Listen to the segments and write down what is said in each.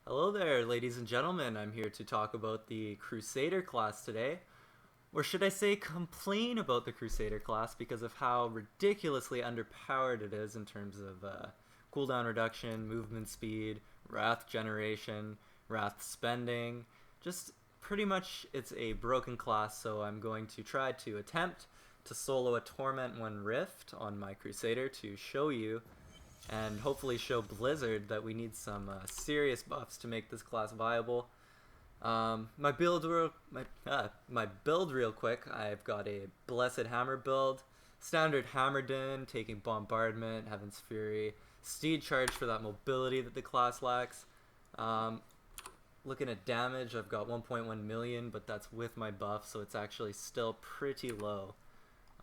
Hello there, ladies and gentlemen. I'm here to talk about the Crusader class today. Or should I say complain about the Crusader class because of how ridiculously underpowered it is in terms of cooldown reduction, movement speed, wrath generation, wrath spending. Just pretty much it's a broken class, so I'm going to try to attempt to solo a Torment 1 Rift on my Crusader to show you and hopefully show Blizzard that we need some serious buffs to make this class viable. My build real quick. I've got a Blessed Hammer build, standard Hammerdin, taking Bombardment, Heaven's Fury, Steed Charge for that mobility that the class lacks. Looking at damage, I've got 1.1 million, but that's with my buff, so it's actually still pretty low.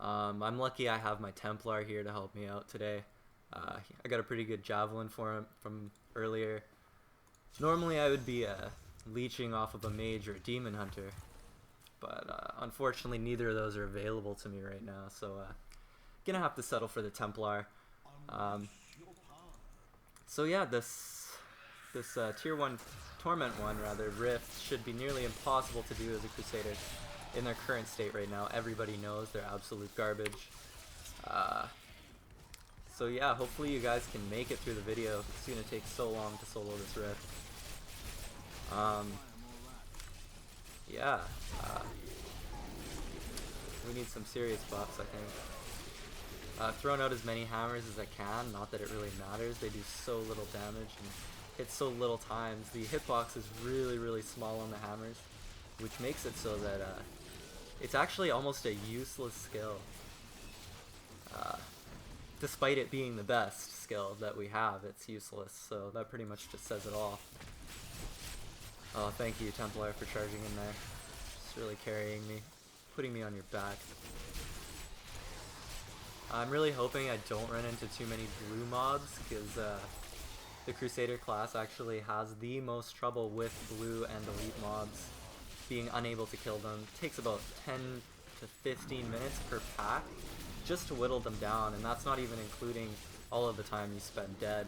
I'm lucky I have my Templar here to help me out today. I got a pretty good Javelin for him from earlier. Normally I would be leeching off of a Mage or a Demon Hunter, but unfortunately neither of those are available to me right now, so gonna have to settle for the Templar. So yeah, this tier 1 Torment 1 rather Rift should be nearly impossible to do as a Crusader in their current state right now. Everybody knows they're absolute garbage. So yeah, hopefully you guys can make it through the video. It's gonna take so long to solo this Rift. Yeah, we need some serious buffs, I think. I've thrown out as many hammers as I can, not that it really matters. They do so little damage and hit so little times. The hitbox is really small on the hammers, which makes it so that it's actually almost a useless skill. Despite it being the best skill that we have, it's useless, so that pretty much just says it all. Oh, thank you, Templar, for charging in there. Just really carrying me, putting me on your back. I'm really hoping I don't run into too many blue mobs, because the Crusader class actually has the most trouble with blue and elite mobs, being unable to kill them. It takes about 10 to 15 minutes per pack just to whittle them down, and that's not even including all of the time you spend dead.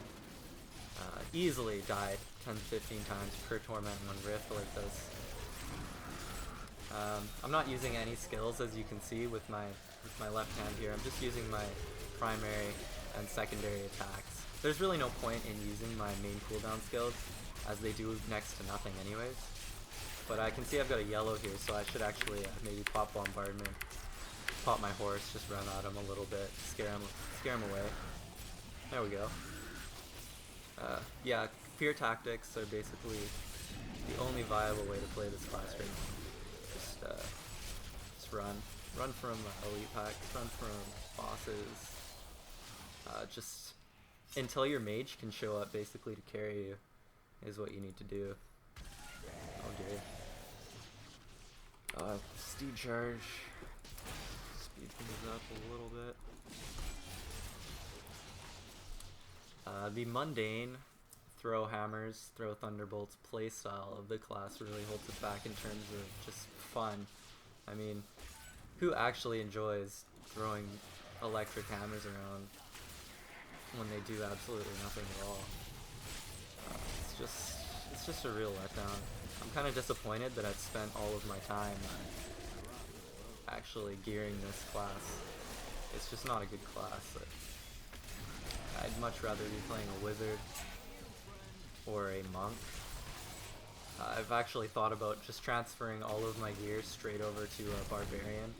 Easily died 10 to 15 times per Torment 1 Rift like this. I'm not using any skills, as you can see with my left hand here. I'm just using my primary and secondary attacks. There's really no point in using my main cooldown skills, as they do next to nothing anyways. But I can see I've got a yellow here, so I should actually maybe pop Bombardment. Pop my horse, just run at him a little bit, scare him away. There we go. Yeah, fear tactics are basically the only viable way to play this class right now. Just run from elite packs, run from bosses. Just until your mage can show up, basically to carry you, is what you need to do. Oh dear. Steed charge. Speed things up a little bit. The mundane throw hammers, throw thunderbolts playstyle of the class really holds it back in terms of just fun. I mean, who actually enjoys throwing electric hammers around when they do absolutely nothing at all? It's just a real letdown. I'm kind of disappointed that I've spent all of my time actually gearing this class. It's just not a good class. I'd much rather be playing a wizard or a monk. I've actually thought about just transferring all of my gear straight over to a barbarian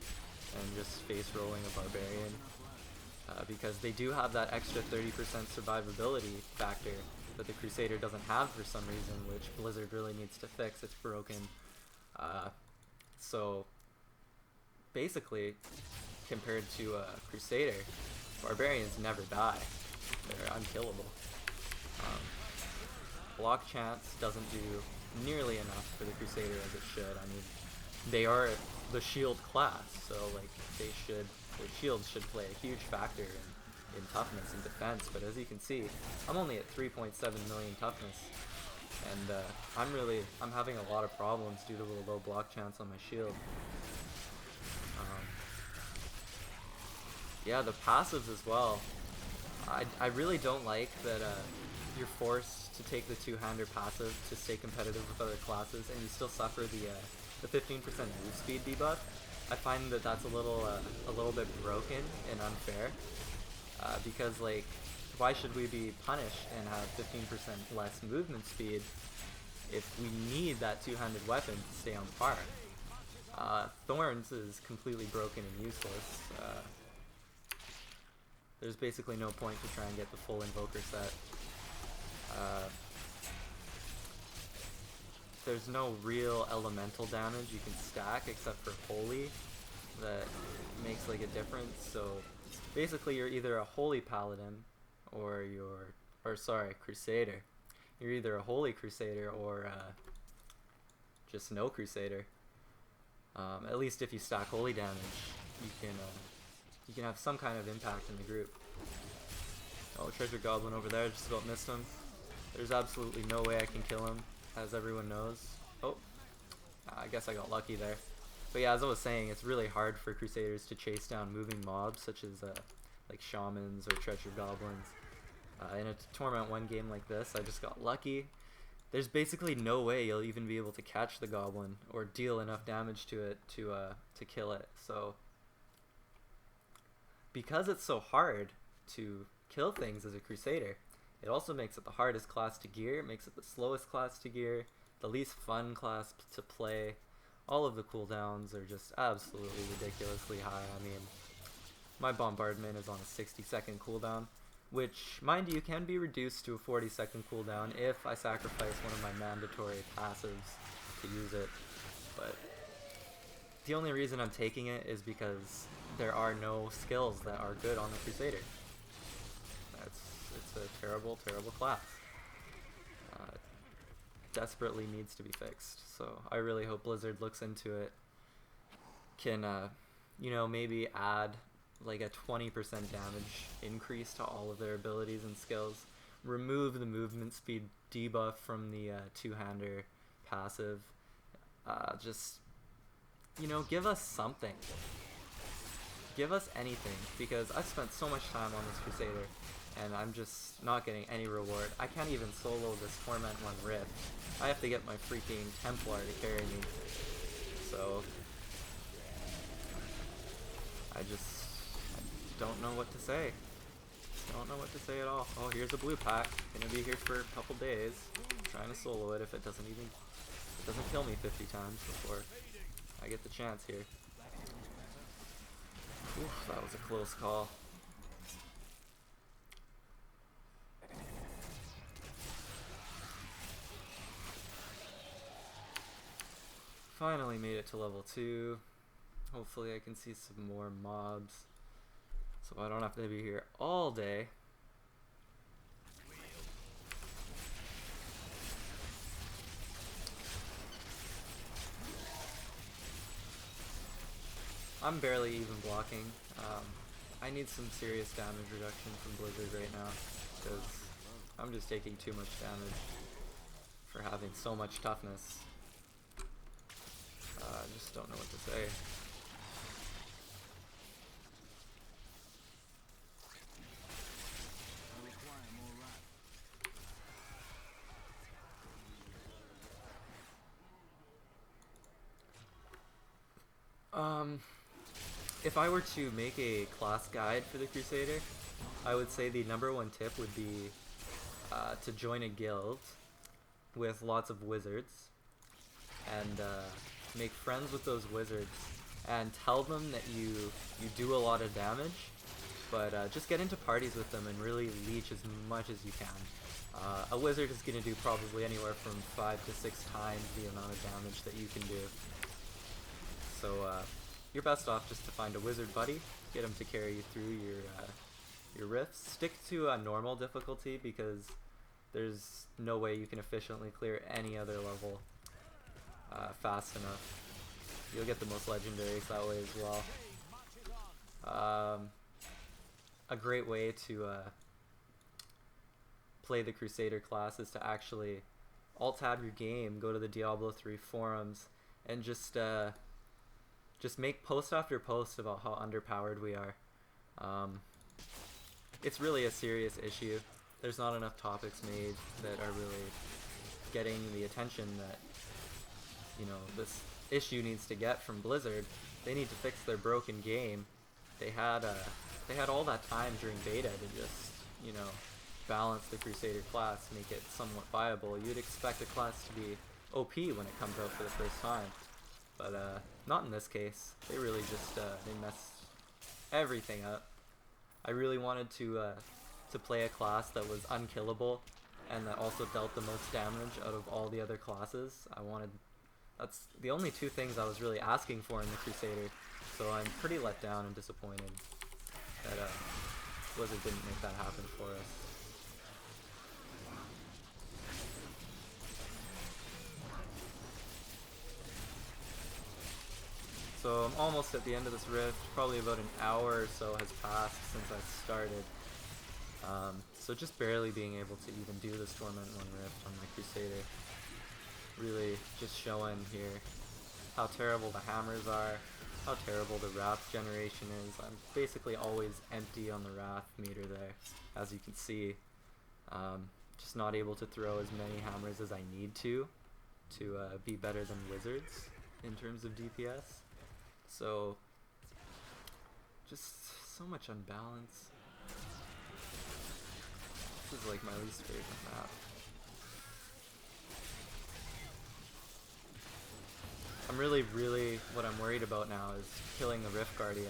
and just face rolling a barbarian, because they do have that extra 30% survivability factor that the Crusader doesn't have for some reason, which Blizzard really needs to fix. It's broken. So basically, compared to a Crusader, barbarians never die. They're unkillable. Block chance doesn't do nearly enough for the Crusader as it should. I mean, they are the shield class, so like their shields should play a huge factor in toughness and defense. But as you can see, I'm only at 3.7 million toughness, and I'm having a lot of problems due to the low block chance on my shield. Yeah, the passives as well. I really don't like that you're forced to take the two-hander passive to stay competitive with other classes, and you still suffer the 15% move speed debuff. I find that that's a little bit broken and unfair, because like, why should we be punished and have 15% less movement speed if we need that two-handed weapon to stay on par? Thorns is completely broken and useless. There's basically no point to try and get the full invoker set. There's no real elemental damage you can stack except for holy that makes like a difference. So basically you're either a holy paladin or crusader. You're either a holy crusader or just no crusader. At least if you stack holy damage, you can have some kind of impact in the group. Oh, treasure goblin over there, just about missed him. There's absolutely no way I can kill him, as everyone knows. Oh, I guess I got lucky there. But yeah, as I was saying, it's really hard for crusaders to chase down moving mobs such as like shamans or treasure goblins. In a Torment 1 game like this, I just got lucky. There's basically no way you'll even be able to catch the goblin or deal enough damage to it to kill it. So because it's so hard to kill things as a crusader, it also makes it the hardest class to gear, it makes it the slowest class to gear, the least fun class to play. All of the cooldowns are just absolutely ridiculously high. I mean, my bombardment is on a 60-second cooldown, which, mind you, can be reduced to a 40-second cooldown if I sacrifice one of my mandatory passives to use it. But the only reason I'm taking it is because there are no skills that are good on the Crusader. It's a terrible, terrible class. Desperately needs to be fixed. So I really hope Blizzard looks into it. Can, you know, maybe add like a 20% damage increase to all of their abilities and skills. Remove the movement speed debuff from the two-hander passive. Just, you know, give us something. Give us anything, because I've spent so much time on this Crusader and I'm just not getting any reward. I can't even solo this Torment 1 Rift. I have to get my freaking Templar to carry me. So I don't know what to say. Don't know what to say at all. Oh, here's a blue pack. Gonna be here for a couple days. Trying to solo it if it doesn't kill me 50 times before I get the chance here. Oof, that was a close call. Finally made it to level 2. Hopefully I can see some more mobs, so I don't have to be here all day. I'm barely even blocking. I need some serious damage reduction from Blizzard right now, because I'm just taking too much damage for having so much toughness. I just don't know what to say. If I were to make a class guide for the Crusader, I would say the #1 tip would be to join a guild with lots of wizards and make friends with those wizards and tell them that you do a lot of damage, but just get into parties with them and really leech as much as you can. A wizard is going to do probably anywhere from 5 to 6 times the amount of damage that you can do. So you're best off just to find a wizard buddy, get him to carry you through your rifts. Stick to a normal difficulty, because there's no way you can efficiently clear any other level fast enough. You'll get the most legendaries that way as well. A great way to play the Crusader class is to actually alt-tab your game, go to the Diablo 3 forums, and just make post after post about how underpowered we are. It's really a serious issue. there's not enough topics made that are really getting the attention that, you know, this issue needs to get from Blizzard. They need to fix their broken game. They had all that time during beta to just, you know, balance the Crusader class, make it somewhat viable. You'd expect a class to be OP when it comes out for the first time, but not in this case. They really just they messed everything up. I really wanted to play a class that was unkillable and that also dealt the most damage out of all the other classes. That's the only two things I was really asking for in the Crusader, so I'm pretty let down and disappointed that Blizzard didn't make that happen for us. So I'm almost at the end of this rift. Probably about an hour or so has passed since I started. So just barely being able to even do this Torment 1 rift on my Crusader. Really just showing here how terrible the hammers are, how terrible the wrath generation is. I'm basically always empty on the wrath meter there, as you can see. Just not able to throw as many hammers as I need to be better than wizards in terms of DPS. So just so much unbalance. This is like my least favorite map. What I'm worried about now is killing the Rift Guardian.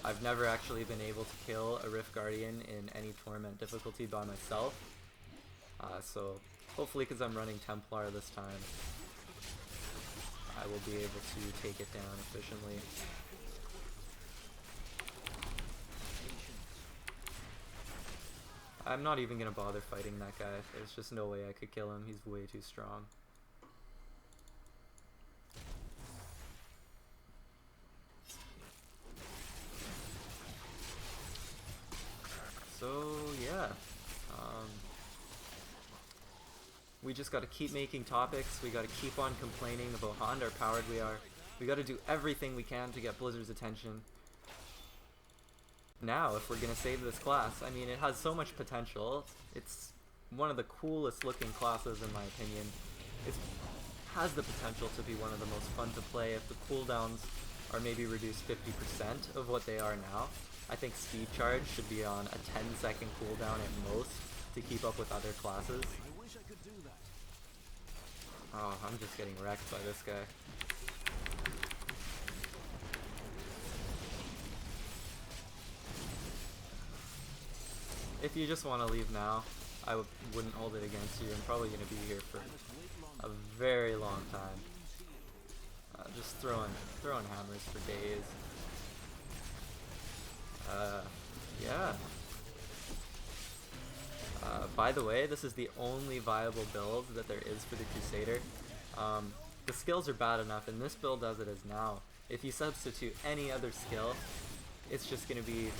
I've never actually been able to kill a Rift Guardian in any Torment difficulty by myself. So hopefully, because I'm running Templar this time, I will be able to take it down efficiently. I'm not even gonna bother fighting that guy. There's just no way I could kill him. He's way too strong. So yeah, we just gotta keep making topics. We gotta keep on complaining about how underpowered we are. We gotta do everything we can to get Blizzard's attention. Now, if we're gonna save this class, I mean, it has so much potential. It's one of the coolest looking classes in my opinion. It has the potential to be one of the most fun to play if the cooldowns are maybe reduced 50% of what they are now. I think Speed Charge should be on a 10-second cooldown at most to keep up with other classes. I wish I could do that. Oh, I'm just getting wrecked by this guy. If you just want to leave now, I wouldn't hold it against you. I'm probably going to be here for a very long time. Just throwing hammers for days. Yeah. By the way, this is the only viable build that there is for the Crusader. The skills are bad enough, and this build as it is now. If you substitute any other skill, it's just going to be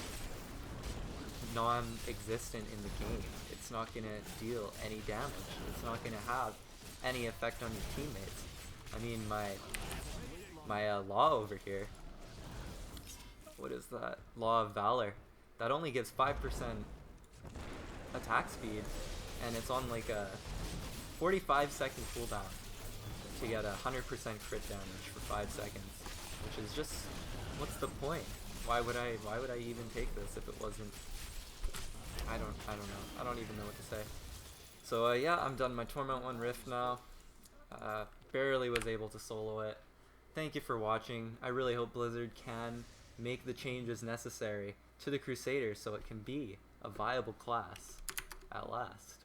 non-existent in the game. It's not going to deal any damage. It's not going to have any effect on your teammates. I mean, my law over here, what is that? Law of Valor. That only gives 5% attack speed, and it's on like a 45-second cooldown to get 100% crit damage for 5 seconds, which is just, what's the point? Why would I even take this if it wasn't? I don't know. I don't even know what to say. So yeah, I'm done my Torment 1 Rift now. Barely was able to solo it. Thank you for watching. I really hope Blizzard can make the changes necessary to the Crusader so it can be a viable class at last.